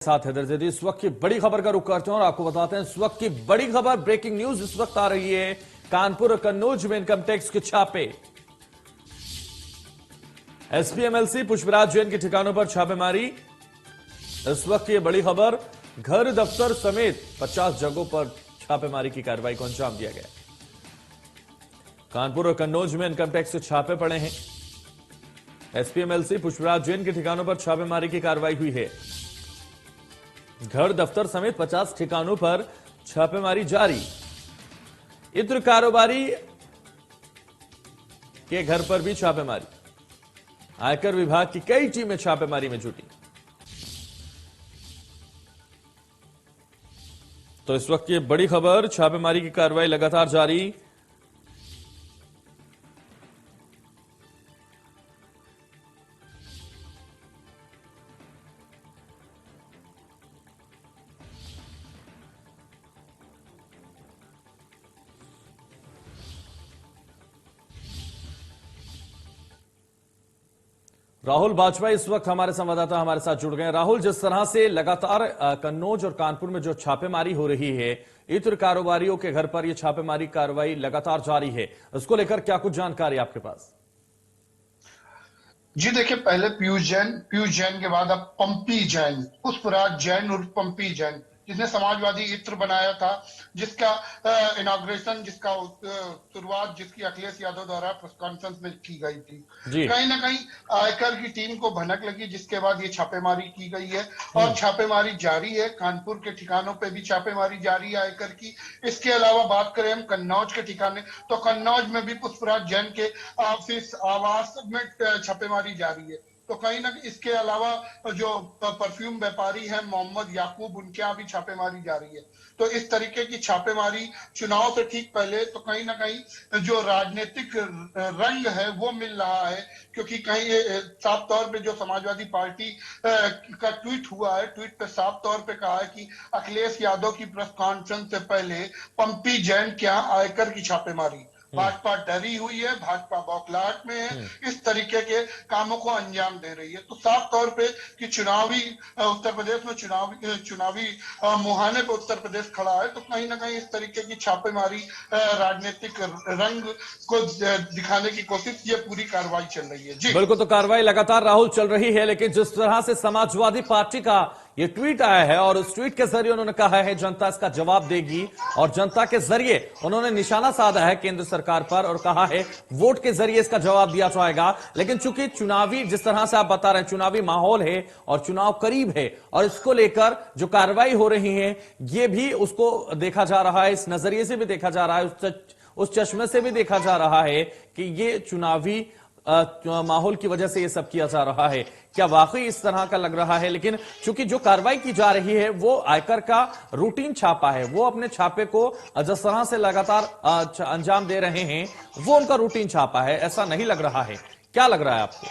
साथ हैदर जैदी। इस वक्त की बड़ी खबर का रुख करते हैं और आपको बताते हैं इस वक्त की बड़ी खबर, ब्रेकिंग न्यूज इस वक्त आ रही है। कानपुर और कन्नौज में इनकम टैक्स के छापे। एसपीएमएलसी पुष्पराज जैन के ठिकानों पर छापेमारी। इस वक्त की बड़ी खबर, घर दफ्तर समेत 50 जगहों पर छापेमारी की कार्रवाई को अंजाम दिया गया। कानपुर और कन्नौज में इनकम टैक्स के छापे पड़े हैं। एसपीएमएलसी पुष्पराज जैन के ठिकानों पर छापेमारी की कार्रवाई हुई है। घर दफ्तर समेत 50 ठिकानों पर छापेमारी जारी। इत्र कारोबारी के घर पर भी छापेमारी। आयकर विभाग की कई टीमें छापेमारी में जुटी। तो इस वक्त ये बड़ी खबर, छापेमारी की कार्रवाई लगातार जारी। राहुल बाजपेयी इस वक्त हमारे संवाददाता हमारे साथ जुड़ गए हैं। राहुल, जिस तरह से लगातार कन्नौज और कानपुर में जो छापेमारी हो रही है, इत्र कारोबारियों के घर पर यह छापेमारी कार्रवाई लगातार जारी है, उसको लेकर क्या कुछ जानकारी आपके पास? जी देखिए, पहले पीयूष जैन के बाद अब पंपी जैन, पुष्पराज जैन और पंपी जैन, जिसने समाजवादी इत्र बनाया था, जिसका इनॉग्रेशन, जिसका शुरुआत जिसकी अखिलेश यादव द्वारा प्रेस कॉन्फ्रेंस में की गई थी। कहीं ना कहीं आयकर की टीम को भनक लगी, जिसके बाद ये छापेमारी की गई है और छापेमारी जारी है। कानपुर के ठिकानों पे भी छापेमारी जारी है आयकर की। इसके अलावा बात करें हम कन्नौज के ठिकाने, तो कन्नौज में भी पुष्पराज जैन के ऑफिस, आवास में छापेमारी जारी है। तो कहीं ना इसके अलावा जो परफ्यूम व्यापारी हैं मोहम्मद याकूब, उनके यहाँ भी छापेमारी जारी है। तो इस तरीके की छापेमारी चुनाव से ठीक पहले, तो कहीं ना कहीं जो राजनीतिक रंग है वो मिल रहा है, क्योंकि कहीं साफ तौर पे जो समाजवादी पार्टी का ट्वीट हुआ है, ट्वीट पे साफ तौर पे कहा है कि अखिलेश यादव की प्रेस कॉन्फ्रेंस से पहले पंपी जैन के यहाँ आयकर की छापेमारी। भाजपा डरी हुई है, भाजपा बौखलाहट में है, इस तरीके के कामों को अंजाम दे रही है। तो साफ तौर पे कि चुनावी उत्तर प्रदेश में चुनावी मुहाने पे उत्तर प्रदेश खड़ा है, तो कहीं ना कहीं इस तरीके की छापेमारी राजनीतिक रंग को दिखाने की कोशिश, ये पूरी कार्रवाई चल रही है। जी बिल्कुल, तो कार्रवाई लगातार राहुल चल रही है, लेकिन जिस तरह से समाजवादी पार्टी का ये ट्वीट आया है और उस ट्वीट के जरिए उन्होंने कहा है जनता इसका जवाब देगी, और जनता के जरिए उन्होंने निशाना साधा है केंद्र सरकार पर और कहा है वोट के जरिए इसका जवाब दिया जाएगा। लेकिन चूंकि चुनावी, जिस तरह से आप बता रहे हैं, चुनावी माहौल है और चुनाव करीब है, और इसको लेकर जो कार्रवाई हो रही है ये भी उसको देखा जा रहा है, इस नजरिए से भी देखा जा रहा है, उस चश्मे से भी देखा जा रहा है कि ये चुनावी माहौल की वजह से ये सब किया जा रहा है। क्या वाकई इस तरह का लग रहा है? लेकिन चूंकि जो कार्रवाई की जा रही है वो आयकर का रूटीन छापा है, वो अपने छापे को जिस तरह से लगातार अंजाम दे रहे हैं वो उनका रूटीन छापा है, ऐसा नहीं लग रहा है। क्या लग रहा है आपको?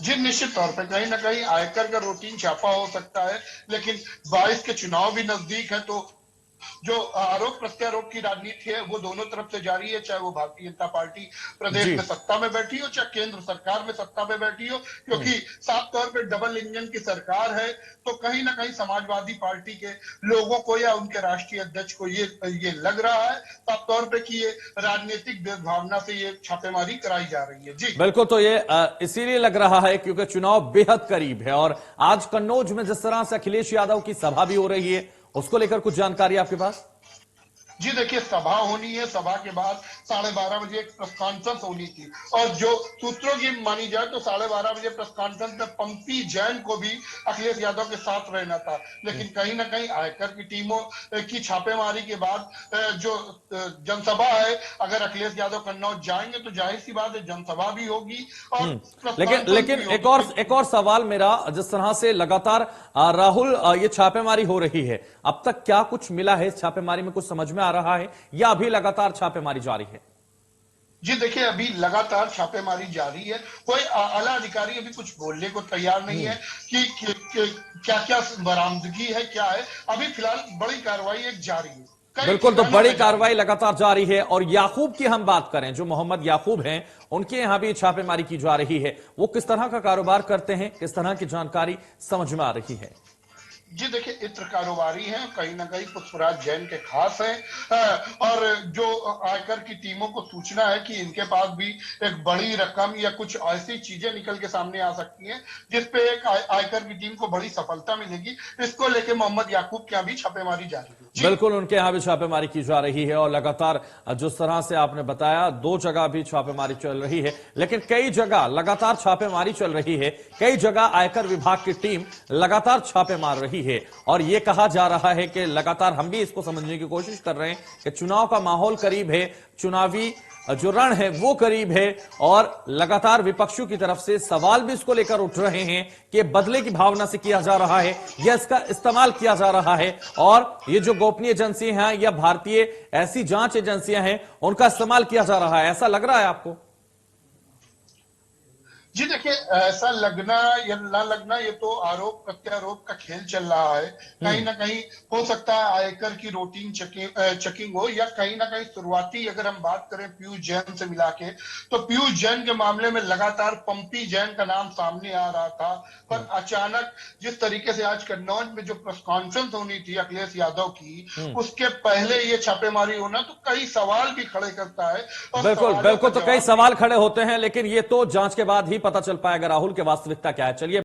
जी निश्चित तौर पे कहीं ना कहीं आयकर का रूटीन छापा हो सकता है, लेकिन 22 के चुनाव भी नजदीक है, तो जो आरोप प्रत्यारोप की राजनीति है वो दोनों तरफ से जारी है, चाहे वो भारतीय जनता पार्टी प्रदेश में सत्ता में बैठी हो, चाहे केंद्र सरकार में सत्ता में बैठी हो, क्योंकि साफ तौर पे डबल इंजन की सरकार है। तो कहीं ना कहीं समाजवादी पार्टी के लोगों को या उनके राष्ट्रीय अध्यक्ष को ये लग रहा है साफ तौर पे कि ये राजनीतिक दुर्भावना से ये छापेमारी कराई जा रही है। जी बिल्कुल, तो ये इसीलिए लग रहा है क्योंकि चुनाव बेहद करीब है, और आज कन्नौज में जिस तरह से अखिलेश यादव की सभा भी हो रही है, उसको लेकर कुछ जानकारी आपके पास? जी देखिए, सभा होनी है, सभा के बाद 12:30 बजे एक प्रेस कॉन्फ्रेंस होनी थी, और जो सूत्रों की मानी जाए तो 12:30 बजे प्रेस कॉन्फ्रेंस में पंपी जैन को भी अखिलेश यादव के साथ रहना था। लेकिन कहीं ना कहीं आयकर की टीमों की छापेमारी के बाद जो जनसभा है, अगर अखिलेश यादव कन्नौज जाएंगे तो जाहिर सी बात है जनसभा भी होगी और लेकिन एक और सवाल मेरा, जिस तरह से लगातार राहुल ये छापेमारी हो रही है, अब तक क्या कुछ मिला है इस छापेमारी में? कुछ समझ में आ रहा है या अभी लगातार छापेमारी जारी है? जी देखिए, अभी लगातार छापेमारी जारी है। कोई आला अधिकारी अभी कुछ बोलने को तैयार नहीं है कि क्या क्या बरामदगी है, क्या है। अभी फिलहाल बड़ी कार्रवाई एक जारी है। बिल्कुल, तो बड़ी कार्रवाई लगातार जारी है। और याकूब की हम बात करें, जो मोहम्मद याकूब हैं, उनके यहां भी छापेमारी की जा रही है। वो किस तरह का कारोबार करते हैं, किस तरह की जानकारी समझ में आ रही है? जी देखिए, इत्र कारोबारी हैं, कहीं ना कहीं पुष्पराज जैन के खास हैं। और जो आयकर की टीमों को सूचना है कि इनके पास भी एक बड़ी रकम या कुछ ऐसी चीजें निकल के सामने आ सकती हैं जिसपे एक आयकर की टीम को बड़ी सफलता मिलेगी। इसको लेके मोहम्मद याकूब के यहाँ भी छापेमारी जारी है। जी बिल्कुल, उनके यहां भी छापेमारी की जा रही है और लगातार जिस तरह से आपने बताया 2 जगह भी छापेमारी चल रही है, लेकिन कई जगह लगातार छापेमारी चल रही है। कई जगह आयकर विभाग की टीम लगातार छापे मार रही है और यह कहा जा रहा है कि लगातार हम भी इसको समझने की कोशिश कर रहे हैं कि चुनाव का माहौल करीब है, चुनावी जो रण है वो करीब है और लगातार विपक्षियों की तरफ से सवाल भी इसको लेकर उठ रहे हैं कि बदले की भावना से किया जा रहा है या इसका इस्तेमाल किया जा रहा है और ये जो गोपनीय एजेंसियां हैं या भारतीय ऐसी जांच एजेंसियां हैं उनका इस्तेमाल किया जा रहा है। ऐसा लग रहा है आपको? जी देखिए, ऐसा लगना या ना लगना ये तो आरोप प्रत्यारोप का खेल चल रहा है। कहीं ना कहीं हो सकता है आयकर की रूटीन चेकिंग हो, या कहीं ना कहीं शुरुआती अगर हम बात करें पीयूष जैन से मिला के, तो पीयूष जैन के मामले में लगातार पंपी जैन का नाम सामने आ रहा था। पर अचानक जिस तरीके से आज कन्नौज में जो प्रेस कॉन्फ्रेंस होनी थी अखिलेश यादव की, उसके पहले ये छापेमारी होना तो कई सवाल भी खड़े करता है। और बिल्कुल सवालों बिल्कुल, का तो कई जवाब सवाल खड़े होते हैं, लेकिन ये तो जांच के बाद ही पता चल पाएगा राहुल की वास्तविकता क्या है। चलिए।